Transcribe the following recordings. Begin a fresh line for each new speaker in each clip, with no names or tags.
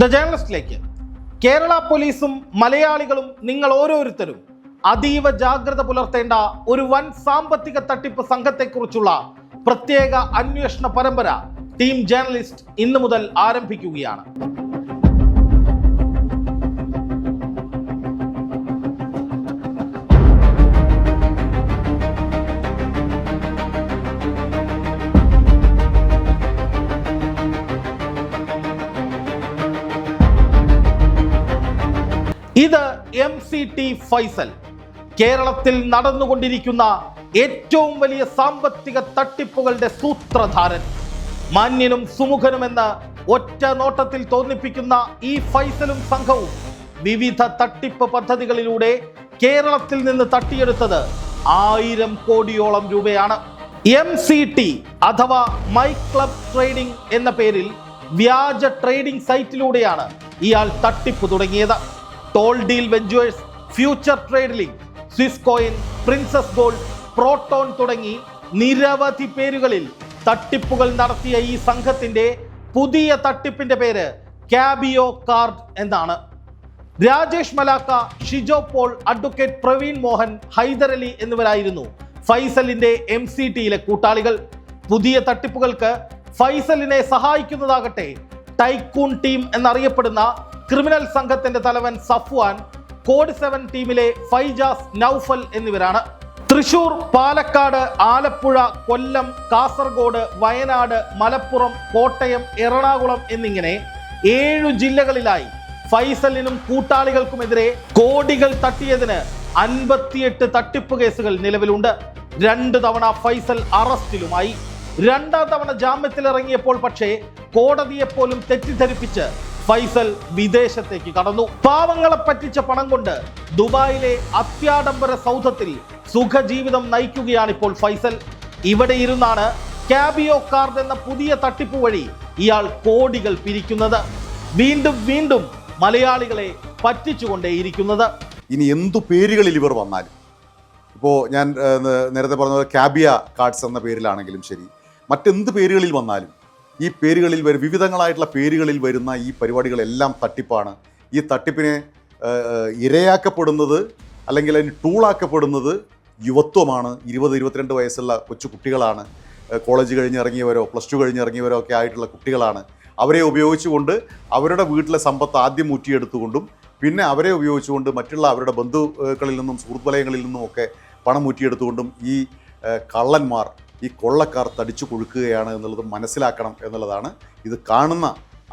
The ജേർണലിസ്റ്റിലേക്ക് Kerala പോലീസും മലയാളികളും നിങ്ങൾ ഓരോരുത്തരും അതീവ ജാഗ്രത പുലർത്തേണ്ട ഒരു വൻ സാമ്പത്തിക തട്ടിപ്പ് സംഘത്തെക്കുറിച്ചുള്ള പ്രത്യേക അന്വേഷണ പരമ്പര ടീം ജേർണലിസ്റ്റ് ഇന്നു മുതൽ ആരംഭിക്കുകയാണ്. ഇത് MCT ഫൈസൽ, കേരളത്തിൽ നടന്നുകൊണ്ടിരിക്കുന്ന ഏറ്റവും വലിയ സാമ്പത്തിക തട്ടിപ്പുകളുടെ സൂത്രധാരൻ. മാന്യനും സുമുഖനുമെന്ന് ഒറ്റ നോട്ടത്തിൽ തോന്നിപ്പിക്കുന്ന ഈ ഫൈസലും സംഘവും വിവിധ തട്ടിപ്പ് പദ്ധതികളിലൂടെ കേരളത്തിൽ നിന്ന് തട്ടിയെടുത്തത് 1000 കോടിയോളം രൂപയാണ്. MCT അഥവാ മൈ ക്ലബ് ട്രേഡിംഗ് എന്ന പേരിൽ വ്യാജ ട്രേഡിംഗ് സൈറ്റിലൂടെയാണ് ഇയാൾ തട്ടിപ്പ് തുടങ്ങിയത്. Toll Deal Ventures, Future Trade Link, Swiss Coin, Princess Gold, Proton തുടങ്ങി നിരവധി പേരുകളിൽ തട്ടിപ്പുകൾ നടത്തിയ ഈ സംഘത്തിന്റെ പുതിയ തട്ടിപ്പിന്റെ പേര് കാബിയോ കാർഡ് എന്നാണ്. രാജേഷ് മലാക്ക, ഷിജോ പോൾ, അഡ്വക്കേറ്റ് പ്രവീൺ മോഹൻ, ഹൈദരലി എന്നിവരായിരുന്നു ഫൈസലിന്റെ MCTയിലെ കൂട്ടാളികൾ. പുതിയ തട്ടിപ്പുകൾക്ക് ഫൈസലിനെ സഹായിക്കുന്നതാകട്ടെ ടൈക്കൂൺ ടീം എന്നറിയപ്പെടുന്ന ക്രിമിനൽ സംഘത്തിന്റെ തലവൻ സഫ്വാൻ, കോഡ് 7 ടീമിലെ ഫൈജാസ്, നൗഫൽ എന്നിവരാണ്. തൃശൂർ, പാലക്കാട്, ആലപ്പുഴ, കൊല്ലം, കാസർഗോഡ്, വയനാട്, മലപ്പുറം, കോട്ടയം, എറണാകുളം എന്നിങ്ങനെ 7 ജില്ലകളിലായി ഫൈസലിനും കൂട്ടാളികൾക്കുമെതിരെ കോടികൾ തട്ടിയതിന് 58 തട്ടിപ്പ് കേസുകൾ നിലവിലുണ്ട്. 2 തവണ ഫൈസൽ അറസ്റ്റിലുമായി. 2ാം തവണ ജാമ്യത്തിലിറങ്ങിയപ്പോൾ പക്ഷേ കോടതിയെപ്പോലും തെറ്റിദ്ധരിപ്പിച്ച് ഫൈസൽ വിദേശത്തേക്ക് കടന്നു. പാവങ്ങളെ പറ്റിച്ച പണം കൊണ്ട് ദുബായിലെ അത്യാഡംബര സൗധത്തിൽ സുഖജീവിതം നയിക്കുകയാണ് ഇപ്പോൾ ഫൈസൽ. ഇവിടെ ഇരുന്നാണ് കാബിയോ കാർഡ് എന്ന പുതിയ തട്ടിപ്പ് വഴി ഇയാൾ കോടികൾ പിരിക്കുന്നത്. വീണ്ടും മലയാളികളെ പറ്റിച്ചുകൊണ്ടേയിരിക്കുന്നത്.
ഇനി എന്തു പേരുകളിൽ ഇവർ വന്നാലും, ഇപ്പോൾ ഞാൻ നേരത്തെ പറഞ്ഞത് കാബിയ കാർഡ്സ് എന്ന പേരിലാണെങ്കിലും ശരി, മറ്റെന്ത് പേരുകളിൽ വന്നാലും ഈ പേരുകളിൽ വിവിധങ്ങളായിട്ടുള്ള പേരുകളിൽ വരുന്ന ഈ പരിപാടികളെല്ലാം തട്ടിപ്പാണ്. ഈ തട്ടിപ്പിനെ ഇരയാക്കപ്പെടുന്നത് അല്ലെങ്കിൽ അതിന് ടൂളാക്കപ്പെടുന്നത് യുവത്വമാണ്. 20-22 വയസ്സുള്ള കൊച്ചു കുട്ടികളാണ്. കോളേജ് കഴിഞ്ഞിറങ്ങിയവരോ പ്ലസ് 2 കഴിഞ്ഞിറങ്ങിയവരോ ഒക്കെ ആയിട്ടുള്ള കുട്ടികളാണ്. അവരെ ഉപയോഗിച്ചുകൊണ്ട് അവരുടെ വീട്ടിലെ സമ്പത്ത് ആദ്യം ഊറ്റിയെടുത്തുകൊണ്ടും പിന്നെ അവരെ ഉപയോഗിച്ചുകൊണ്ട് മറ്റുള്ള അവരുടെ ബന്ധുക്കളിൽ നിന്നും സുഹൃത്ത് വലയങ്ങളിൽ നിന്നും ഒക്കെ പണം ഊറ്റിയെടുത്തുകൊണ്ടും ഈ കള്ളന്മാർ, ഈ കൊള്ളക്കാർ തടിച്ചു കൊഴുക്കുകയാണ് എന്നുള്ളത് മനസ്സിലാക്കണം എന്നുള്ളതാണ് ഇത് കാണുന്ന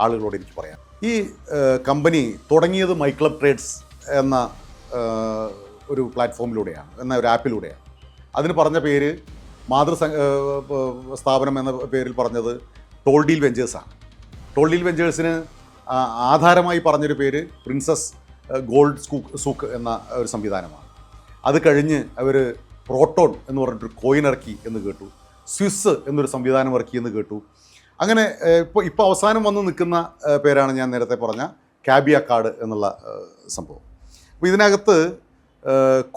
ആളുകളോട് എനിക്ക് പറയാം. ഈ കമ്പനി തുടങ്ങിയത് മൈ ക്ലബ് ട്രേഡ്സ് എന്ന ഒരു പ്ലാറ്റ്ഫോമിലൂടെയാണ്, എന്ന ഒരു ആപ്പിലൂടെയാണ്. അതിന് പറഞ്ഞ പേര് സ്ഥാപനം എന്ന പേരിൽ പറഞ്ഞത് ടോൾ ഡീൽ വെഞ്ചേഴ്സാണ്. ടോൾ ഡീൽ വെഞ്ചേഴ്സിന് ആധാരമായി പറഞ്ഞൊരു പേര് പ്രിൻസസ് ഗോൾഡ് സൂക്ക് എന്ന ഒരു സംവിധാനമാണ്. അത് കഴിഞ്ഞ് അവർ പ്രോട്ടോൺ എന്ന് പറഞ്ഞിട്ടൊരു കോയിൻ ഇറക്കി എന്ന് കേട്ടു. സ്വിസ് എന്നൊരു സംവിധാനം ഇറക്കി എന്ന് കേട്ടു. അങ്ങനെ ഇപ്പോൾ അവസാനം വന്ന് നിൽക്കുന്ന പേരാണ് ഞാൻ നേരത്തെ പറഞ്ഞ കാബിയ കാർഡ് എന്നുള്ള സംഭവം. അപ്പോൾ ഇതിനകത്ത്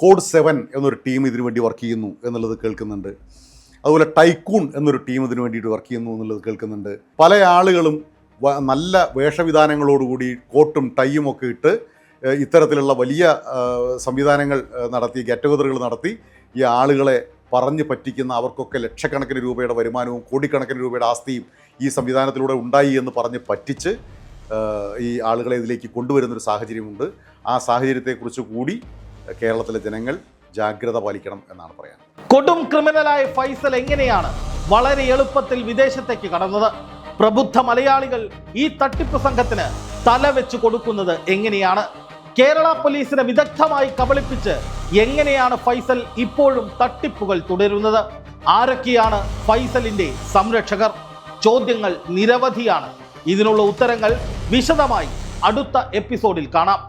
കോഡ് 7 എന്നൊരു ടീം ഇതിനു വേണ്ടി വർക്ക് ചെയ്യുന്നു എന്നുള്ളത് കേൾക്കുന്നുണ്ട്. അതുപോലെ ടൈക്കൂൺ എന്നൊരു ടീം ഇതിനു വേണ്ടിയിട്ട് വർക്ക് ചെയ്യുന്നു എന്നുള്ളത് കേൾക്കുന്നുണ്ട്. പല ആളുകളും നല്ല വേഷവിധാനങ്ങളോടുകൂടി കോട്ടും ടൈയും ഒക്കെ ഇട്ട് ഇത്തരത്തിലുള്ള വലിയ സംവിധാനങ്ങൾ നടത്തി, ഗെറ്റ് ടുഗദറുകൾ നടത്തി ഈ ആളുകളെ പറഞ്ഞ് പറ്റിക്കുന്ന, അവർക്കൊക്കെ ലക്ഷക്കണക്കിന് രൂപയുടെ വരുമാനവും കോടിക്കണക്കിന് രൂപയുടെ ആസ്തിയും ഈ സംവിധാനത്തിലൂടെ ഉണ്ടായി എന്ന് പറഞ്ഞ് പറ്റിച്ച് ഈ ആളുകളെ ഇതിലേക്ക് കൊണ്ടുവരുന്നൊരു സാഹചര്യമുണ്ട്. ആ സാഹചര്യത്തെക്കുറിച്ച് കൂടി കേരളത്തിലെ ജനങ്ങൾ ജാഗ്രത പാലിക്കണം എന്നാണ് പറയാൻ.
കൊടും ക്രിമിനലായ ഫൈസൽ എങ്ങനെയാണ് വളരെ എളുപ്പത്തിൽ വിദേശത്തേക്ക് കടന്നത്? പ്രബുദ്ധ മലയാളികൾ ഈ തട്ടിപ്പ് സംഘത്തിന് തല വെച്ച് കൊടുക്കുന്നത് എങ്ങനെയാണ്? കേരള പോലീസിനെ വിദഗ്ധമായി കബളിപ്പിച്ച് എങ്ങനെയാണ് ഫൈസൽ ഇപ്പോഴും തട്ടിപ്പുകൾ തുടരുന്നത്? ആരൊക്കെയാണ് ഫൈസലിന്റെ സംരക്ഷകർ? ചോദ്യങ്ങൾ നിരവധിയാണ്. ഇതിനുള്ള ഉത്തരങ്ങൾ വിശദമായി അടുത്ത എപ്പിസോഡിൽ കാണാം.